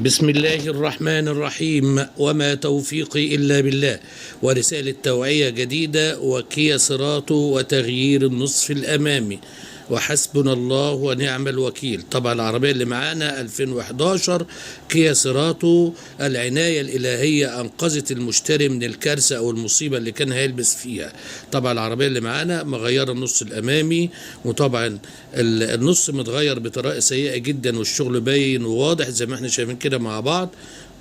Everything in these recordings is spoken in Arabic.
بسم الله الرحمن الرحيم، وما توفيقي إلا بالله. ورسالة توعية جديدة: وكيا سيراتو وتغيير النصف الأمامي، وحسبنا الله ونعم الوكيل. طبعا العربية اللي معانا 2011 كيا سيراتو. العناية الإلهية أنقذت المشتري من الكارثة أو المصيبة اللي كان هيلبس فيها. طبعا العربية اللي معانا مغيرة النص الأمامي، وطبعا النص متغير بطريقة سيئة جدا، والشغل باين وواضح زي ما احنا شايفين كده مع بعض.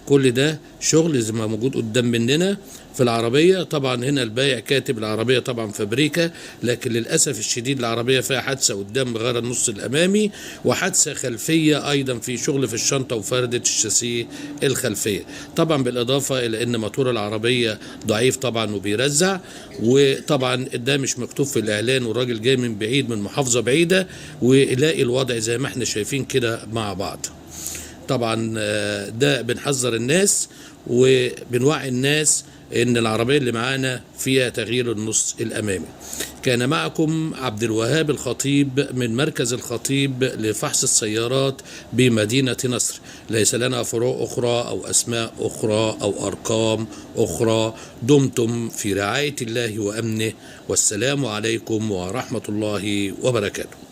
كل ده شغل زي ما موجود قدام مننا في العربية. طبعا هنا البائع كاتب العربية طبعا فابريكا، لكن للأسف الشديد العربية فيها حادثة قدام غير النص الأمامي، وحادثة خلفية أيضا في شغل في الشنطة وفردة الشاسيه الخلفية. طبعا بالإضافة إلى أن موتور العربية ضعيف طبعا وبيرزع، وطبعا ده مش مكتوب في الإعلان، والراجل جاي من بعيد من محافظة بعيدة ويلاقي الوضع زي ما احنا شايفين كده مع بعض. طبعا ده بنحذر الناس وبنوعي الناس ان العربية اللي معانا فيها تغيير النص الامامي. كان معكم عبد الوهاب الخطيب من مركز الخطيب لفحص السيارات بمدينة نصر. ليس لنا فروع اخرى او اسماء اخرى او ارقام اخرى. دمتم في رعاية الله وامنه، والسلام عليكم ورحمة الله وبركاته.